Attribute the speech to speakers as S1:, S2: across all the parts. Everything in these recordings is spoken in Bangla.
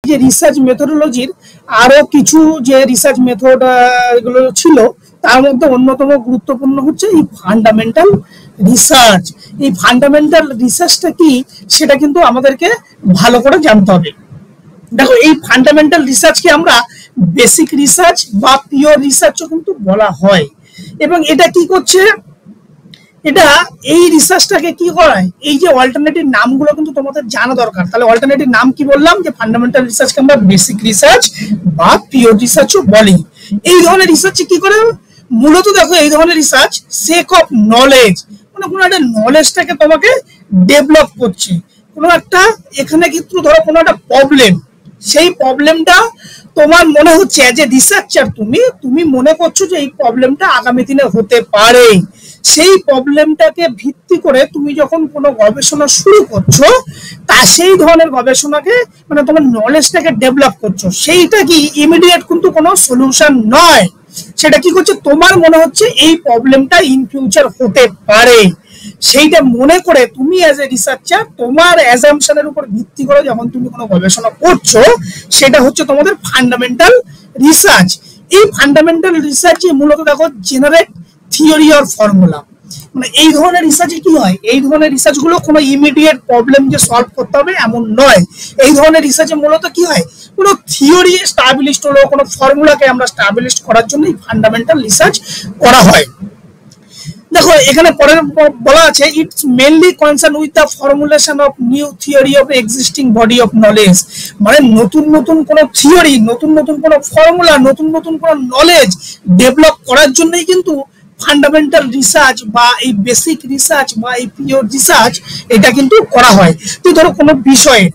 S1: যে রিসার্চ মেথোডোলজির আরো কিছু যে রিসার্চ মেথড এগুলো ছিল, তার মধ্যে অন্যতম গুরুত্বপূর্ণ হচ্ছে এই ফান্ডামেন্টাল রিসার্চ। এই ফান্ডামেন্টাল রিসার্চটা কি সেটা কিন্তু আমাদেরকে ভালো করে জানতে হবে। দেখো, এই ফান্ডামেন্টাল রিসার্চকে আমরা বেসিক রিসার্চ বা পিওর রিসার্চও কিন্তু বলা হয়। এবং এটা কি করছে, এটা এই রিসার্চটাকে কি করায়, এই যে অল্টারনেটিভ নামগুলো কিন্তু তোমাদের জানা দরকার। তাহলে অল্টারনেটিভ নাম কি বললাম, যে ফান্ডামেন্টাল রিসার্চকে আমরা বেসিক রিসার্চ বা পিওর রিসার্চও বলি। এই ধরনের রিসার্চ কি করে, মূলত দেখো এই ধরনের রিসার্চ সেক অফ নলেজ, মানে কোনো একটা নলেজটাকে তোমাকে ডেভেলপ করছে। কোনো একটা এখানে কিন্তু ধরো কোনো একটা প্রবলেম, সেই প্রবলেমটা তোমার মনে হচ্ছে যে রিসার্চার তুমি মনে করছো যে এই প্রবলেমটা আগামী দিনে হতে পারে। সেই প্রবলেমটাকে ভিত্তি করে তুমি যখন কোনো গবেষণা শুরু করছো, তা সেই ধরনের গবেষণাকে মানে তোমার নলেজটাকে ডেভেলপ করছো, সেইটা কি ইমিডিয়েট কিন্তু কোনো সলিউশন নয়। সেটা কি করছে, তোমার মনে হচ্ছে এই প্রবলেমটা ইন ফিউচার হতে পারে, সেইটা মনে করে তুমি অ্যাজ এ রিসার্চার তোমার অ্যাজাম্পশনের উপর ভিত্তি করে যখন তুমি কোনো গবেষণা করছো, সেটা হচ্ছে তোমাদের ফান্ডামেন্টাল রিসার্চ। এই ফান্ডামেন্টাল রিসার্চে মূলত দেখো জেনারেট থিওরি অর ফর্মুলা, মানে এই ধরনের রিসার্চে কি হয়, এই ধরনের রিসার্চ গুলো কোনো ইমিডিয়েট প্রবলেম যে সলভ করতে হবে এমন নয়। এই ধরনের রিসার্চে মূলত কি হয়, কোনো থিওরি স্টাবলিশড হলো, কোনো ফর্মুলাকে আমরা স্টাবলিশড করার জন্য এই ফান্ডামেন্টাল রিসার্চ করা হয়। দেখো এখানে পরে বলা আছে, it's mainly concern with the formulation of new theory of existing body of knowledge, মানে নতুন নতুন কোনো থিওরি, নতুন নতুন কোনো ফর্মুলা, নতুন নতুন কোনো নলেজ ডেভেলপ করার জন্যই কিন্তু ফান্ডামেন্টাল রিসার্চ বা এই বেসিক রিসার্চ বা এই পিওর রিসার্চ এটা কিন্তু করা হয়। তো ধরো কোনো বিষয়ে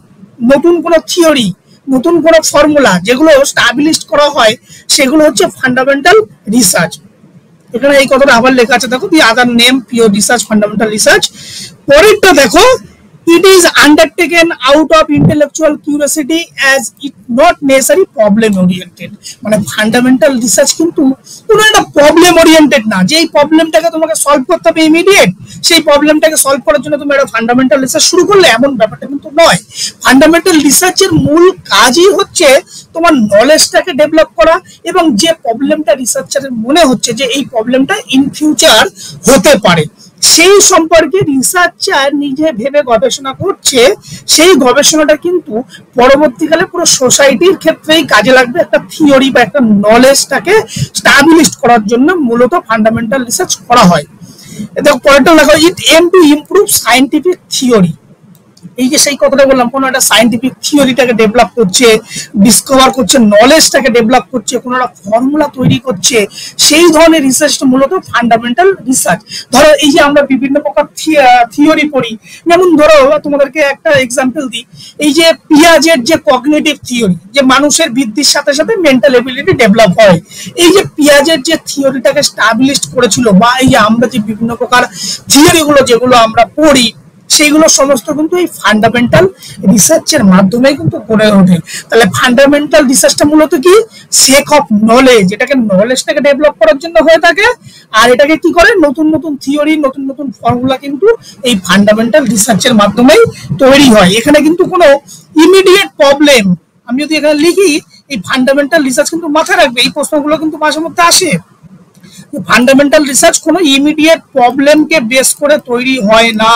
S1: নতুন কোনো থিওরি, নতুন কোনো ফর্মুলা যেগুলো স্টাবলিশড করা হয়, সেগুলো হচ্ছে ফান্ডামেন্টাল রিসার্চ। এখানে এই কথাটা আবার লেখা আছে, দেখো the other name pure research, fundamental research. পরেরটা দেখো, it is undertaken out of intellectual curiosity as it not necessarily problem oriented, মানে ফান্ডামেন্টাল রিসার্চ কিন্তু কোনো একটা প্রবলেম ওরিয়েন্টেড না, যে এই প্রবলেমটাকে তোমাকে সলভ করতে হবে ইমিডিয়েট, সেই প্রবলেমটাকে সলভ করার জন্য তুমি একটা ফান্ডামেন্টাল রিসার্চ শুরু করলে, এমন ব্যাপারটা কিন্তু নয়। ফান্ডামেন্টাল রিসার্চের মূল কাজই হচ্ছে তোমার নলেজটাকে ডেভেলপ করা, এবং যে প্রবলেমটা রিসার্চারের মনে হচ্ছে যে এই প্রবলেমটা ইন ফিউচার হতে পারে, সেই সম্পর্কে রিসার্চার নিজে ভেবে গবেষণা করছে। সেই গবেষণাটা কিন্তু পরবর্তীকালে পুরো সোসাইটির ক্ষেত্রেই কাজে লাগবে, একটা থিওরি বা একটা নলেজটাকে স্টাবলিশড করার জন্য মূলত ফান্ডামেন্টাল রিসার্চ করা হয়। দেখো পরেরটা লেখা, it aim to improve scientific theory. এই যে সেই কথাটা বললাম, কোনো একটা সায়েন্টিফিক থিওরিটাকে ডেভেলপ করছে, ডিসকভার করছে, নলেজটাকে ডেভেলপ করছে, কোনো একটা ফর্মুলা তৈরি করছে, সেই ধরনের রিসার্চটা মূলত ফান্ডামেন্টাল রিসার্চ। ধরো এই যে আমরা বিভিন্ন প্রকার থিওরি পড়ি, যেমন ধরো তোমাদেরকে একটা এক্সাম্পল দিই, এই যে পিয়াজের যে কগনিটিভ থিওরি, যে মানুষের বৃদ্ধির সাথে সাথে মেন্টাল এবিলিটি ডেভেলপ হয়, এই যে পিয়াজের যে থিওরিটাকে স্টাবলিশড করেছিল, বা এই যে আমরা যে বিভিন্ন প্রকার থিওরিগুলো যেগুলো আমরা পড়ি, সেইগুলো সমস্ত কিন্তু এই ফান্ডামেন্টাল রিসার্চের মাধ্যমে কিন্তু গড়ে ওঠে। তাহলে ফান্ডামেন্টাল রিসার্চটা মূলত কি, সেক অফ নলেজ, এটাকে নলেজটাকে ডেভেলপ করার জন্য হয়ে থাকে। আর এটাকে কি করে, নতুন নতুন থিওরি, নতুন নতুন ফর্মুলা কিন্তু এই ফান্ডামেন্টাল রিসার্চের মাধ্যমেই তৈরি হয়। এখানে কিন্তু কোনো ইমিডিয়েট প্রবলেম, আমি যদি এখানে লিখি এই ফান্ডামেন্টাল রিসার্চ, কিন্তু মাথায় রাখবে এই প্রশ্নগুলো কিন্তু মাঝে মধ্যে আসে। ফান্ডামেন্টাল রিসার্চ কোনো ইমিডিয়েট প্রবলেমকে বেস করে তৈরি হয় না,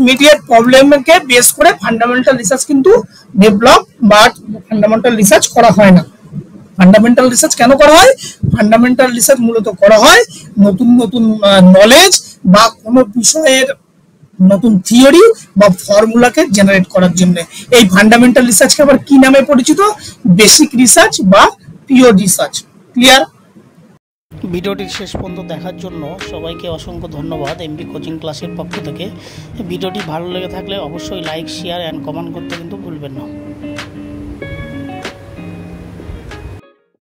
S1: ইমিডিয়েট প্রবলেমকে বেস করে ফান্ডামেন্টাল রিসার্চ কিন্তু ডেভেলপ বা ফান্ডামেন্টাল রিসার্চ করা হয় না। ফান্ডামেন্টাল রিসার্চ কেন করা হয়, ফান্ডামেন্টাল রিসার্চ মূলত করা হয় নতুন নতুন নলেজ বা কোনো বিষয়ের নতুন থিওরি বা ফর্মুলাকে জেনারেট করার জন্য। এই ফান্ডামেন্টাল রিসার্চকে আবার কি নামে পরিচিত, বেসিক রিসার্চ বা পিওর রিসার্চ। ক্লিয়ার?
S2: ভিডিওটি শেষ পর্যন্ত দেখার জন্য সবাইকে অসংখ্য ধন্যবাদ এমবি কোচিং ক্লাসের পক্ষ থেকে। ভিডিওটি ভালো লেগে থাকলে অবশ্যই লাইক, শেয়ার অ্যান্ড কমেন্ট করতে কিন্তু ভুলবেন না।